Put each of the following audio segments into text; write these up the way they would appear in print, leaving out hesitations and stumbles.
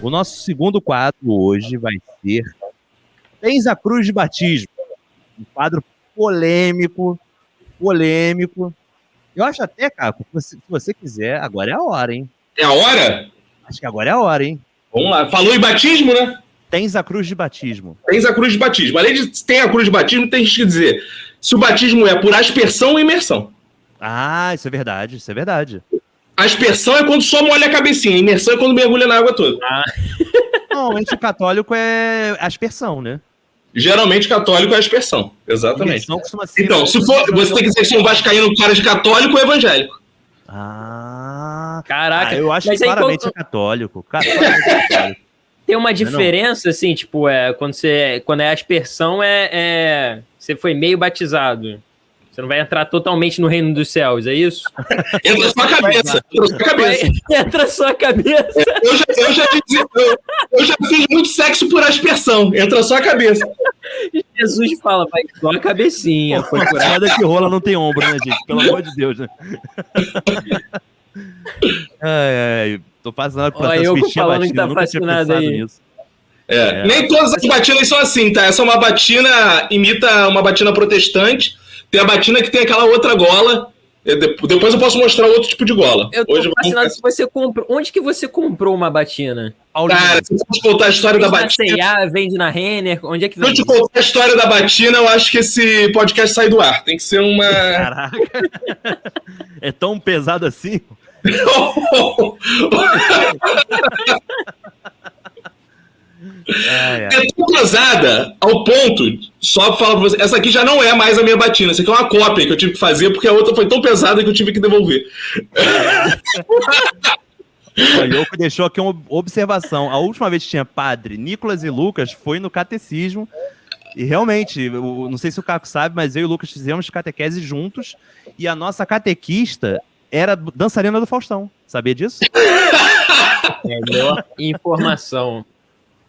O nosso segundo quadro hoje vai ser Tens a Cruz de Batismo. Um quadro polêmico. Eu acho até, Caco, se você quiser, agora é a hora, hein? É a hora? Acho que agora é a hora, hein? Vamos lá. Falou em batismo, né? Tens a Cruz de Batismo. Tens a cruz de batismo. Além de ter a cruz de batismo, tem que dizer se o batismo é por aspersão ou imersão. Ah, isso é verdade, isso é verdade. Aspersão é quando só molha a cabecinha. Imersão é quando mergulha na água toda. Normalmente o católico é aspersão, né? Geralmente católico é aspersão. Exatamente. Imersão costuma ser... Então, se for, você tem que dizer se um vascaíno cara de católico ou evangélico. Caraca. Eu acho mas que aí, claramente é católico. Claramente é católico. Tem uma diferença, assim, tipo, quando é aspersão, você foi meio batizado. Você não vai entrar totalmente no reino dos céus, é isso? Entra só a cabeça. Entra só a cabeça. Eu já fiz muito sexo por aspersão. Entra só a cabeça. Jesus fala, vai só a cabecinha. Foi por Nada que rola não tem ombro, né, gente? Pelo amor de Deus, né? Tô passando por eu bichinha falando que tá nunca tinha fascinado pensado aí. nisso. Nem todas as batinas são assim, tá? Essa é uma batina, imita uma batina protestante. Tem a batina que tem aquela outra gola. Depois eu posso mostrar outro tipo de gola. Eu tô fascinado se você comprou. Onde que você comprou uma batina? Cara, se eu te contar a história da batina... Na C&A, vende na Renner, onde é que vende? Se eu te contar a história da batina, eu acho que esse podcast sai do ar. Tem que ser uma... Caraca. É tão pesado assim? É tão pesada ao ponto, só pra falar pra você, essa aqui já não é mais a minha batina, essa aqui é uma cópia que eu tive que fazer, porque a outra foi tão pesada que eu tive que devolver. O Yoko deixou aqui uma observação. A última vez que tinha padre Nicolas e Lucas foi no catecismo. E realmente, não sei se o Caco sabe, mas eu e o Lucas fizemos catequese juntos. E a nossa catequista era dançarina do Faustão. Sabia disso? Melhor informação.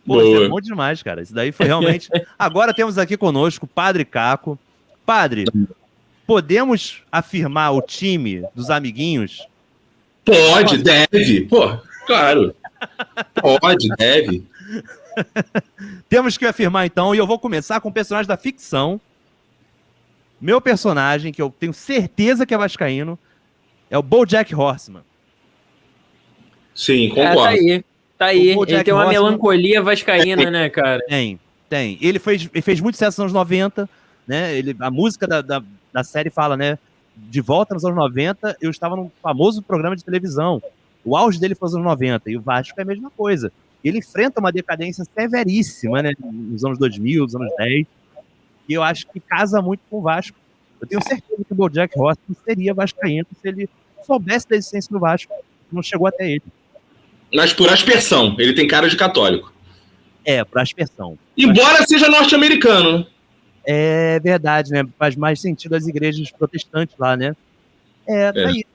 Pô, isso é bom demais, cara. Isso daí foi realmente... Agora temos aqui conosco o Padre Caco. Padre, podemos afirmar o time dos amiguinhos? Pode, deve. Pô, claro. Pode, deve. Temos que afirmar, então, e eu vou começar com o personagem da ficção. Meu personagem, que eu tenho certeza que é vascaíno, é o BoJack Horseman. Sim, concordo. Tá aí. Ele tem uma melancolia vascaína, né, cara? Tem. Ele fez muito sucesso nos anos 90, né? A música da série fala, né? De volta nos anos 90, eu estava num famoso programa de televisão. O auge dele foi nos anos 90, e o Vasco é a mesma coisa. Ele enfrenta uma decadência severíssima, né? Nos anos 2000, nos anos 10, e eu acho que casa muito com o Vasco. Eu tenho certeza que o BoJack Horseman seria vascaíno se ele soubesse da existência do Vasco. Não chegou até ele. Mas por aspersão, ele tem cara de católico. Por aspersão. Embora seja norte-americano, né? É verdade, né? Faz mais sentido as igrejas protestantes lá, né? Tá aí.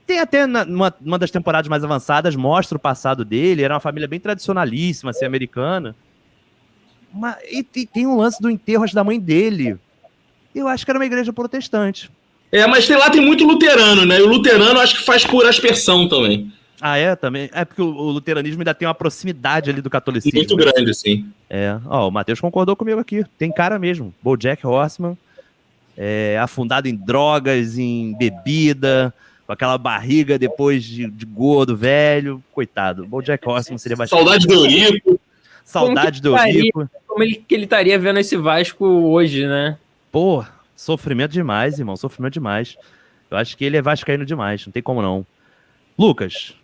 Tem até numa das temporadas mais avançadas, mostra o passado dele, era uma família bem tradicionalíssima, assim, americana. E tem um lance do enterro, acho, da mãe dele. Eu acho que era uma igreja protestante. Mas tem muito luterano, né? E o luterano acho que faz por aspersão também. Também. É porque o luteranismo ainda tem uma proximidade ali do catolicismo. Muito grande, sim. O Matheus concordou comigo aqui. Tem cara mesmo. BoJack Horseman, afundado em drogas, em bebida, com aquela barriga depois de gordo, velho. Coitado. BoJack Horseman seria bastante... Saudade do Eurico. Saudade do Eurico. Como que ele estaria vendo esse Vasco hoje, né? Pô, sofrimento demais, irmão. Sofrimento demais. Eu acho que ele é vascaíno demais. Não tem como não. Lucas...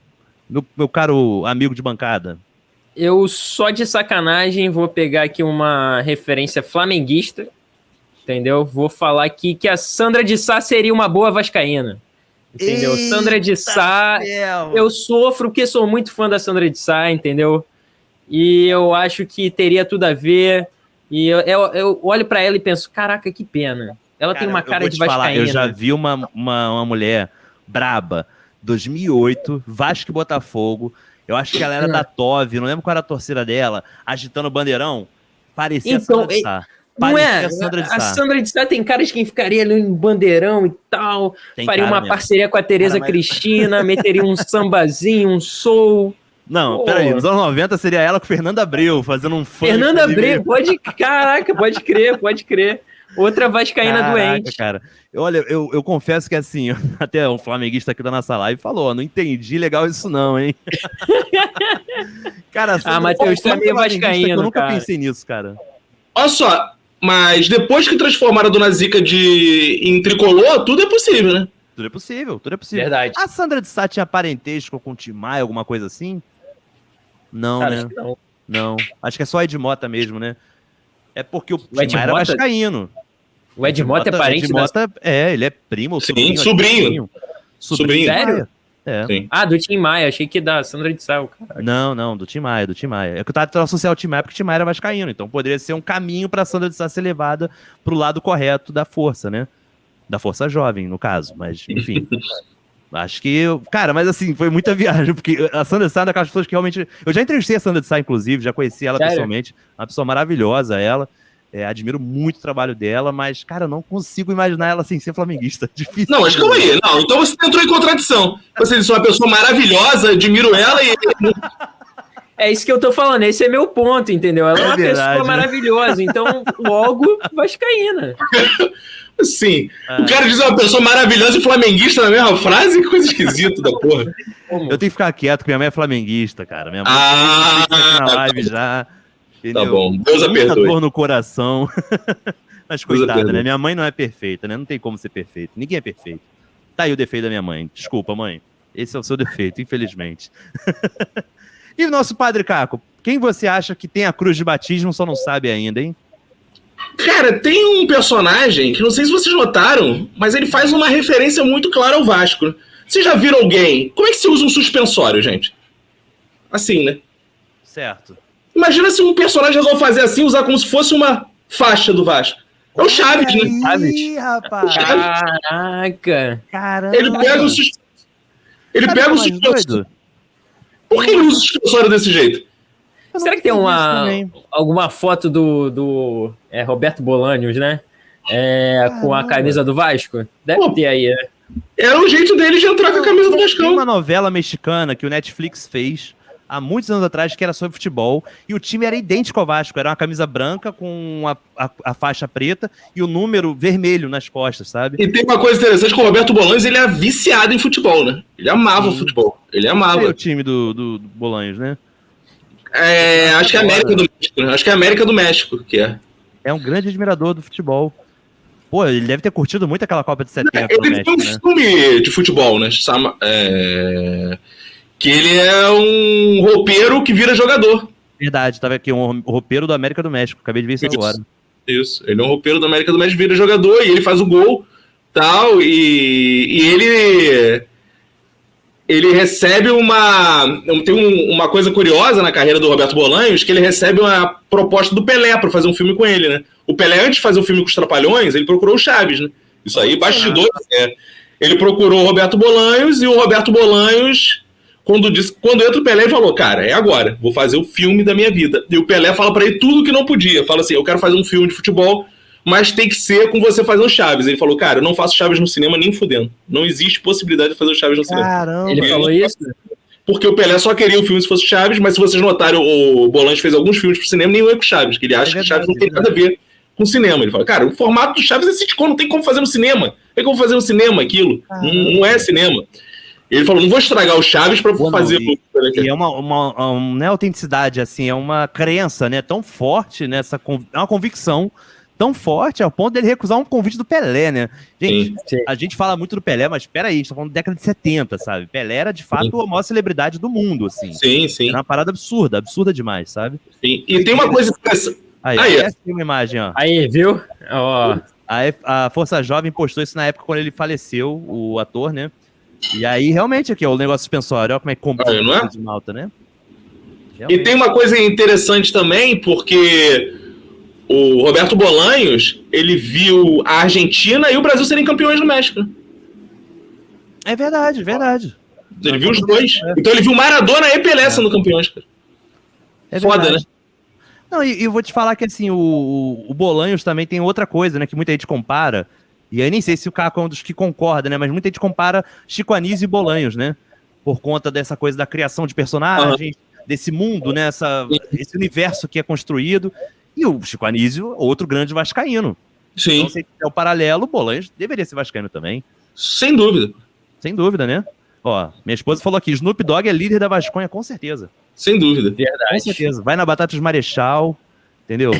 Meu caro amigo de bancada. Eu, só de sacanagem, vou pegar aqui uma referência flamenguista, entendeu? Vou falar aqui que a Sandra de Sá seria uma boa vascaína, entendeu? Eita, Sandra de Sá, eu sofro porque sou muito fã da Sandra de Sá, entendeu? E eu acho que teria tudo a ver, e eu olho pra ela e penso, caraca, que pena. Ela tem uma cara de vascaína. Eu já vi uma mulher braba, 2008, Vasco e Botafogo. Eu acho que ela era da TOV, não lembro qual era a torcida dela, agitando o bandeirão. Parecia a Sandra de Sá. Não é? A Sandra de Sá tem cara de quem ficaria ali no bandeirão e tal, faria uma parceria com a Tereza Cristina, meteria um sambazinho, um soul. Não, Pô. peraí, nos anos 90 seria ela com Fernanda Abreu, fazendo um funk. Fernanda Abreu, caraca, pode crer. Outra vascaína doente. Cara. Olha, eu confesso que assim, até um flamenguista aqui da nossa live falou, ó, não entendi legal isso não, hein? Cara, Matheus, tu é meio vascaíno, eu nunca cara. pensei nisso, cara. Olha só, mas depois que transformaram a Dona Zica em tricolor, tudo é possível, né? Tudo é possível. Verdade. A Sandra de Sá tinha parentesco com o Tim Maia, alguma coisa assim? Não, Cara, né? acho que não. Não. Acho que é só Ed Mota mesmo, né? É porque o Tim Ed Maia era Mota? vascaíno. O Ed Mota é parente Ed Mota, ele é primo ou Sim, sobrinho. Sobrinho. do Sério? Maia. É. Sim. Do Tim Maia, achei que da Sandra de Sá, cara. Não, do Tim Maia. É que eu tava associando ao Tim Maia porque o Tim Maia era vascaíno, então poderia ser um caminho pra Sandra de Sá ser levada pro lado correto da força, né? Da força jovem, no caso, mas enfim. Acho que, cara, mas assim, foi muita viagem, porque a Sandra de Sá é daquelas pessoas que realmente... Eu já entrevistei a Sandra de Sá, inclusive, já conheci ela Sério? pessoalmente, uma pessoa maravilhosa, ela. Admiro muito o trabalho dela, mas, cara, eu não consigo imaginar ela sem ser flamenguista. Difícil. Não, mas calma aí. Não, então você entrou em contradição. Você disse uma pessoa maravilhosa, admiro ela e... É isso que eu tô falando, esse é meu ponto, entendeu? Ela é uma verdade, pessoa né? maravilhosa, então logo vascaína. Sim. O cara diz uma pessoa maravilhosa e flamenguista na mesma frase? Que coisa esquisita da porra. Eu tenho que ficar quieto, porque minha mãe é flamenguista, cara. Minha mãe tá aqui na live já. Entendeu? Tá bom, Deus a Muita perdoe. dor no coração. Mas Deus a coitada, perdoe. né? Minha mãe não é perfeita, né? Não tem como ser perfeito. Ninguém é perfeito. Tá aí o defeito da minha mãe. Desculpa, mãe. Esse é o seu defeito, infelizmente. E o nosso padre Caco? Quem você acha que tem a cruz de batismo, só não sabe ainda, hein? Cara, tem um personagem que não sei se vocês notaram, mas ele faz uma referência muito clara ao Vasco. Vocês já viram alguém? Como é que se usa um suspensório, gente? Assim, né? Certo. Imagina se um personagem resolve fazer assim, usar como se fosse uma faixa do Vasco. É o Chaves, né? Ih, rapaz. Caraca. Caramba. Ele pega o Ele pega o suspensório. Por que ele usa o suspensório desse jeito? Será que tem alguma foto do Roberto Bolanhos, né? Com a camisa do Vasco? Deve ter aí, né? Era o jeito dele de entrar com a camisa do Tem Vascão. uma novela mexicana que o Netflix fez há muitos anos atrás, que era sobre futebol, e o time era idêntico ao Vasco, era uma camisa branca com a faixa preta e o número vermelho nas costas, sabe? E tem uma coisa interessante que o Roberto Bolanhos, ele é viciado em futebol, né? Ele amava o futebol. Ele É amava. o time do Bolanhos, né? Acho que é a América do México, né? Acho que é a América do México que é. É um grande admirador do futebol. Pô, ele deve ter curtido muito aquela Copa de 70 no Ele tem México, um né? filme de futebol, né? Que ele é um roupeiro que vira jogador. Verdade, tava aqui um roupeiro do América do México, acabei de ver isso agora. Isso. Ele é um roupeiro da América do México, vira jogador e ele faz o gol, tal, e ele recebe tem uma coisa curiosa na carreira do Roberto Bolanhos, que ele recebe uma proposta do Pelé para fazer um filme com ele, né? O Pelé, antes de fazer o filme com os Trapalhões, ele procurou o Chaves, né? Isso aí, bastidor. Ele procurou o Roberto Bolanhos, e o Roberto Bolanhos, quando entra o Pelé, ele falou, cara, é agora, vou fazer o filme da minha vida. E o Pelé fala para ele tudo que não podia. Fala assim, eu quero fazer um filme de futebol, mas tem que ser com você fazendo Chaves. Ele falou, cara, eu não faço Chaves no cinema nem fudendo. Não existe possibilidade de fazer o Chaves no cinema. Caramba! Ele falou isso? Porque o Pelé só queria o filme se fosse Chaves, mas se vocês notarem, o Bolanhos fez alguns filmes pro cinema, nenhum é com Chaves, que ele acha que Chaves não tem nada a ver com cinema. Ele fala, cara, o formato do Chaves é sitcom, não tem como fazer no cinema. Não tem como fazer no cinema aquilo. Não é cinema. Ele falou, não vou estragar o Chaves pra fazer o... E é uma autenticidade, assim, é uma crença, né, tão forte, é uma convicção tão forte ao ponto dele recusar um convite do Pelé, né? Gente, Sim. a gente fala muito do Pelé, mas peraí, a gente tá falando da década de 70, sabe? Pelé era, de fato, a maior celebridade do mundo, assim. Sim, sim. Era uma parada absurda demais, sabe? Sim. E tem uma coisa interessante. Aí, essa é uma imagem, ó. Aí, viu? Ó. A Força Jovem postou isso na época quando ele faleceu, o ator, né? E aí, realmente, aqui, ó, o negócio suspensório, ó como é que compra não é? de Malta, né? E tem uma coisa interessante também, porque o Roberto Bolanhos, ele viu a Argentina e o Brasil serem campeões no México. Né? É verdade, verdade. Ele viu os dois. Então ele viu Maradona e Pelé sendo campeões, cara. É Foda, verdade. né? Não, e eu vou te falar que, assim, o Bolanhos também tem outra coisa, né, que muita gente compara, e aí nem sei se o Caco é um dos que concorda, né, mas muita gente compara Chico Anísio e Bolanhos, né? por conta dessa coisa da criação de personagens, desse mundo, né? Esse universo que é construído. E o Chico Anísio, outro grande vascaíno. Sim. Então, se é o paralelo, o Bolanhos deveria ser vascaíno também. Sem dúvida. Sem dúvida, né? Ó, minha esposa falou aqui, Snoop Dogg é líder da Vasconha, com certeza. Sem dúvida. Com certeza. Vai na Batatas Marechal, entendeu?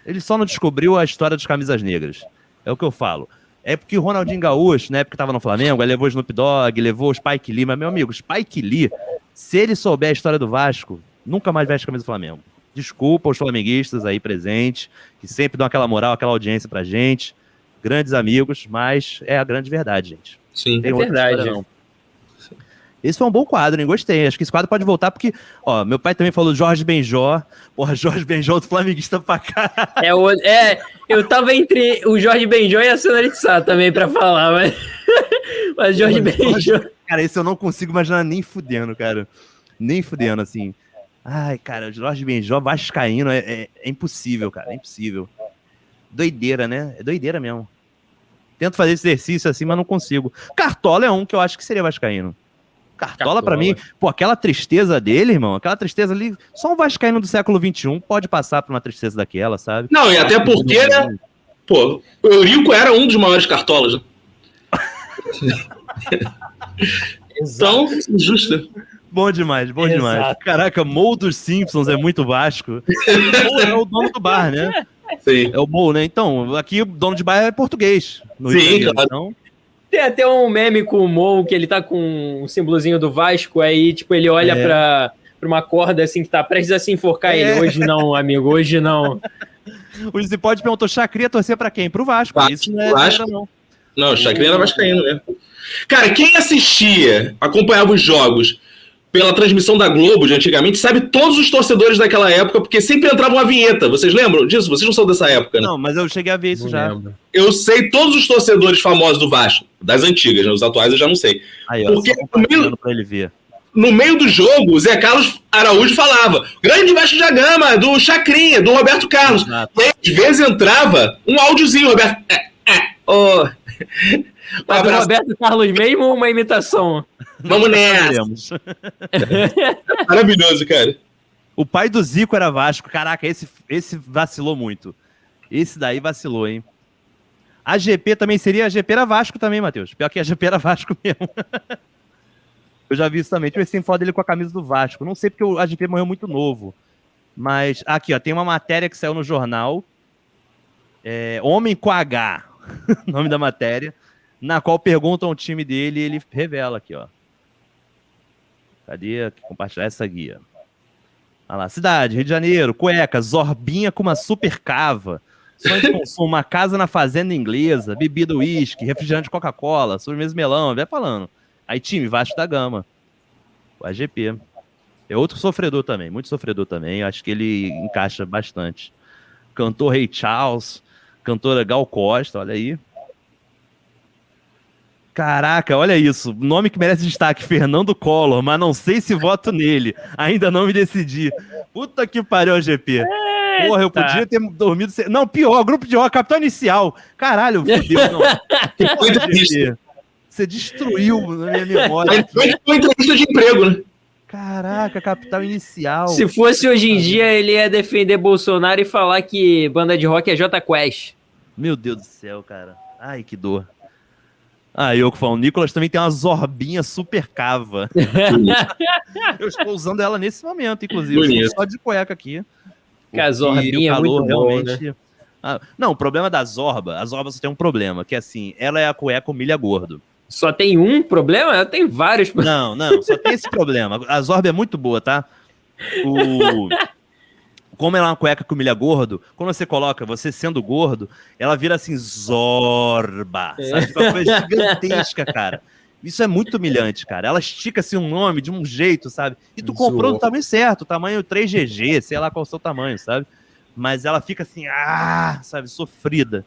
Ele só não descobriu a história dos camisas negras. É o que eu falo. É porque o Ronaldinho Gaúcho, na época que tava no Flamengo, aí levou o Snoop Dogg, levou o Spike Lee, mas, meu amigo, Spike Lee, se ele souber a história do Vasco, nunca mais veste a camisa do Flamengo. Desculpa os flamenguistas aí presentes, que sempre dão aquela moral, aquela audiência pra gente. Grandes amigos, mas é a grande verdade, gente. Sim, é verdade. Não. Esse foi um bom quadro, hein? Gostei. Acho que esse quadro pode voltar, porque, ó, meu pai também falou Jorge Benjó. Porra, Jorge Benjó, do flamenguista pra caralho. Eu tava entre o Jorge Benjó e a Sandra de Sá também pra falar, mas Jorge Benjó. Cara, esse eu não consigo imaginar nem fudendo, cara. Nem fudendo, assim. Ai, cara, o Jorge Benjó vascaíno é impossível, cara. É impossível. Doideira, né? É doideira mesmo. Tento fazer esse exercício assim, mas não consigo. Cartola é um que eu acho que seria vascaíno. Cartola, pra mim, pô, aquela tristeza dele, irmão, aquela tristeza ali, só um vascaíno do século XXI pode passar por uma tristeza daquela, sabe? Não, e até porque, né, pô, o Eurico era um dos maiores cartolas, né? Então, justo. Bom demais, bom demais. Caraca, Mo dos Simpsons é muito Vasco. Mo é o dono do bar, né? Sim. É o Mo, né? Então, aqui o dono de bar é português. Sim, claro. Então... Tem até um meme com o Mo, que ele tá com um símbolozinho do Vasco, aí, tipo, ele olha pra uma corda, assim, que tá prestes a se enforcar ele. Hoje não, amigo, hoje não. O Zipode perguntou, Chacria torcer pra quem? Pro Vasco. Isso não é Vasco. não. Não, o Chacria era vascaíno, né? Cara, quem assistia, acompanhava os jogos pela transmissão da Globo de antigamente, sabe todos os torcedores daquela época, porque sempre entrava uma vinheta. Vocês lembram disso? Vocês não são dessa época, né? Não, mas eu cheguei a ver isso já. Lembro. Eu sei todos os torcedores famosos do Vasco, das antigas, né? Os atuais eu já não sei. Aí, ó, porque pra ele ver. No meio do jogo, o Zé Carlos Araújo falava, grande Vasco da Gama, do Chacrinha, do Roberto Carlos. Exato. E aí, às vezes, entrava um áudiozinho, Roberto. Mas do Roberto Carlos mesmo ou uma imitação? Vamos nessa. Maravilhoso, cara. O pai do Zico era Vasco. Caraca, esse vacilou muito. Esse daí vacilou, hein? A GP também seria... A GP era Vasco também, Matheus. Pior que a GP era Vasco mesmo. Eu já vi isso também. Deixa eu ver se tem foto dele com a camisa do Vasco. Não sei porque a GP morreu muito novo. Mas aqui, ó. Tem uma matéria que saiu no jornal. Homem com H. Nome da matéria. Na qual perguntam o time dele e ele revela aqui, ó. Cadê? Compartilhar essa guia. Olha lá. Cidade, Rio de Janeiro, cueca, zorbinha com uma super cava. Sonho de consumo, uma casa na fazenda inglesa, bebida uísque, refrigerante Coca-Cola, sobremesa melão, vai falando. Aí time, Vasco da Gama. O AGP. É outro sofredor também, muito sofredor também. Acho que ele encaixa bastante. Cantor Ray Charles, cantora Gal Costa, olha aí. Caraca, olha isso. Nome que merece destaque, Fernando Collor, mas não sei se voto nele. Ainda não me decidi. Puta que pariu, GP. Porra, eu podia ter dormido... Não, pior, grupo de rock, Capital Inicial. Caralho, fodeu, não. Porra, GP. Você destruiu na minha memória. Foi uma entrevista de emprego, né? Caraca, Capital Inicial. Se fosse hoje em dia, ele ia defender Bolsonaro e falar que banda de rock é Jota Quest. Meu Deus do céu, cara. Ai, que dor. Ah, eu que falo, o Nicolas também tem uma zorbinha super cava. Eu estou usando ela nesse momento, inclusive. Só de cueca aqui. Que a zorbinha é muito realmente... Bom, né? Não, o problema da zorba, a zorba só tem um problema, que é assim, ela é a cueca humilha gordo. Só tem um problema? Ela tem vários problemas. Não, só tem esse problema. A zorba é muito boa, tá? Como ela é uma cueca que humilha gordo, quando você coloca, você sendo gordo, ela vira assim, zorba, sabe? Uma coisa gigantesca, cara. Isso é muito humilhante, cara. Ela estica assim um nome de um jeito, sabe? E tu comprou do tamanho certo, tamanho 3GG, sei lá qual é o seu tamanho, sabe? Mas ela fica assim, sabe, sofrida.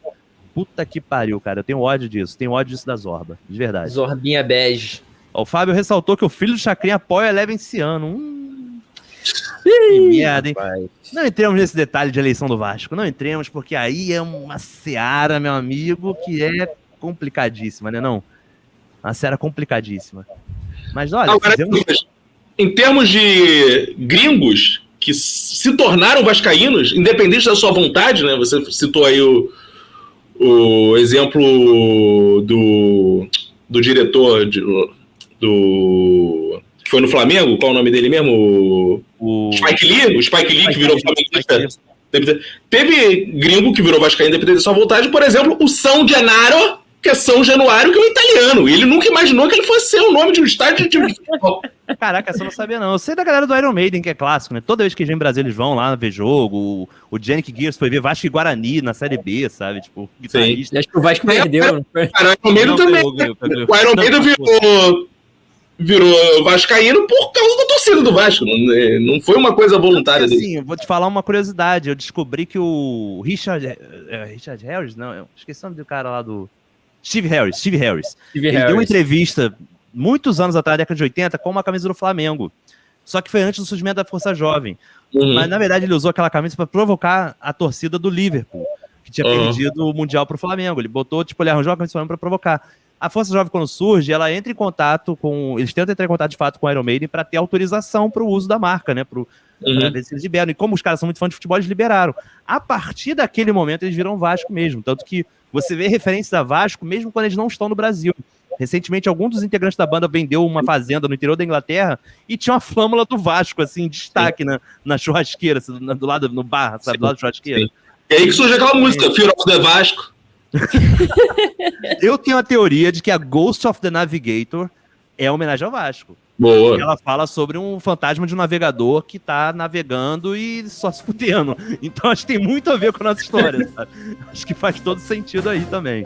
Puta que pariu, cara. Eu tenho ódio disso. Tenho ódio disso da Zorba, de verdade. Zorbinha bege. O Fábio ressaltou que o filho do Chacrinha apoia a Levenciano. Que merda, hein? Rapaz. Não entremos nesse detalhe de eleição do Vasco. Não entremos, porque aí é uma seara, meu amigo, que é complicadíssima, né? Não? Uma seara complicadíssima. Mas olha, Agora, em termos de gringos que se tornaram vascaínos, independente da sua vontade, né? Você citou aí o exemplo do diretor do que foi no Flamengo, qual é o nome dele mesmo? O Spike Lee, que virou flamenguista. Teve gringo que virou vascaíno independente da sua vontade, por exemplo, o São Gennaro, que é São Januário, que é um italiano. Ele nunca imaginou que ele fosse ser o nome de um estádio de time de futebol. Caraca, essa eu não sabia, não. Eu sei da galera do Iron Maiden, que é clássico, né? Toda vez que eles vêm em Brasília, eles vão lá ver jogo. O Yannick Gears foi ver Vasco e Guarani na Série B, sabe? Tipo, guitarrista. Acho que o Vasco perdeu, não foi? Cara, o Iron Maiden também. O Iron Maiden virou vascaíno por causa da torcida do Vasco. Não foi uma coisa voluntária dele. Sim, eu vou te falar uma curiosidade. Eu descobri que o Richard Harris, não, eu esqueci o nome do cara lá do... Steve Harris. Ele deu uma entrevista muitos anos atrás, década de 80, com uma camisa do Flamengo. Só que foi antes do surgimento da Força Jovem. Mas, na verdade, ele usou aquela camisa para provocar a torcida do Liverpool, que tinha perdido o Mundial pro Flamengo. Ele botou, ele arranjou a camisa do Flamengo para provocar. A Força Jovem, quando surge, ela entra em contato com... Eles tentam entrar em contato, de fato, com o Iron Maiden para ter autorização para o uso da marca, né? Pra ver se eles liberam. E como os caras são muito fãs de futebol, eles liberaram. A partir daquele momento, eles viram Vasco mesmo. Tanto que você vê referências a Vasco, mesmo quando eles não estão no Brasil. Recentemente, algum dos integrantes da banda vendeu uma fazenda no interior da Inglaterra e tinha uma flâmula do Vasco, assim, em destaque na churrasqueira, do lado, no bar, sabe? Do lado da churrasqueira. Sim. E aí que surge aquela música, Fear of the Vasco. Eu tenho a teoria de que a Ghost of the Navigator é homenagem ao Vasco. Boa. Ela fala sobre um fantasma de um navegador que tá navegando e só se fudendo. Então acho que tem muito a ver com a nossa história, sabe? Acho que faz todo sentido aí também.